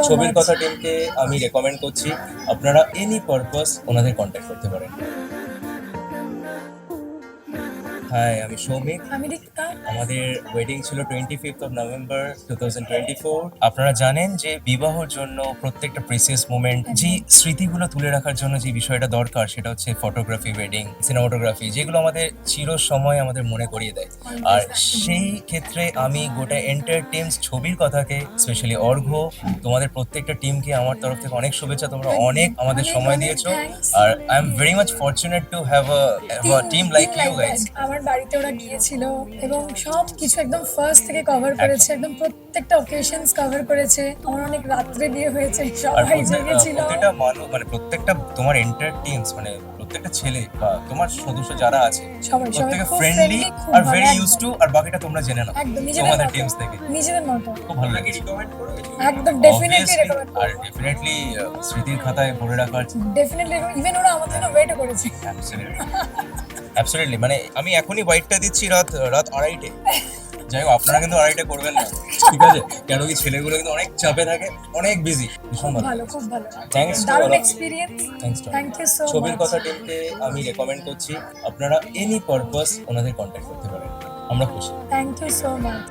ছবির মাচ। কথা টিমকে আমি রেকমেন্ড করছি, আপনারা এনি পারপাস ওনাদের কন্ট্যাক্ট করতে পারেন। হাই, আমি সৌমিক। আমি রিক্তা। আমাদের ওয়েডিং ছিল 25 নভেম্বর 2024। আপনারা জানেন যে বিবাহর জন্য প্রত্যেকটা প্রিসিয়াস মোমেন্ট, যে স্মৃতিগুলো তুলে রাখার জন্য যে বিষয়টা দরকার সেটা হচ্ছে ফটোগ্রাফি, ওয়েডিং সিনেমাটোগ্রাফি, যেগুলো আমাদের চির সময় আমাদের মনে করিয়ে দেয়। আর সেই ক্ষেত্রে আমি গোটা এন্টার টিমস ছবির কথাকে, স্পেশালি অর্ঘ্য, তোমাদের প্রত্যেকটা টিমকে আমার তরফ থেকে অনেক শুভেচ্ছা। তোমরা অনেক আমাদের সময় দিয়েছো, আর I am very much fortunate to have a team like you guys. আমার বাড়িতে ওরা গিয়েছিল এবং সব কিছু একদম ফার্স্ট থেকে কভার করেছে, একদম প্রত্যেকটা অকেশনস কভার করেছে। আমার অনেক রাত্রে বিয়ে হয়েছে, আর সবাই জেগেছিল। প্রত্যেকটা মানুষ, মানে প্রত্যেকটা তোমার এন্টার টিমস, মানে প্রত্যেকটা ছেলে বা তোমার সদস্য যারা আছে সবাই প্রত্যেকে খুব ফ্রেন্ডলি খুব আর ভালো, ভেরি একদম। Use to. আর বাকিটা তোমরা জেনে নাও একদম নিজেদের তোমাদের মতো, টিমস থেকে। নিজেদের মতো। খুব ভালো লাগে। একদম ডেফিনেটলি Obviously, রেকমেন্ড আর করবো। ডেফিনেটলি স্মৃতির খাতায় ভরে রাখার। ডেফিনেটলি ইভেন ওরা আমার জন্য ওয়েটও করেছে। অ্যাবসলিউটলি, মানে আমি এখনই হোয়াইটটা দিচ্ছি রাত রাত 2:30-টে। যাই হোক, আপনারা কিন্তু 2:30-টে করবেন না, ঠিক আছে? কেন কি ছেলেগুলো কিন্তু অনেক চাপে থাকে, অনেক বিজি। ভীষণ খুব ভালো। ভালো, খুব ভালো। থ্যাঙ্কস টু দারুণ all of you. Experience. Thanks to. Thank you so ছবির মাচ। কথা টিমকে আমি রেকমেন্ড করছি, আপনারা এনি পারপাস ওনাদের কন্ট্যাক্ট করতে পারেন। আমরা খুশি। Thank you so much.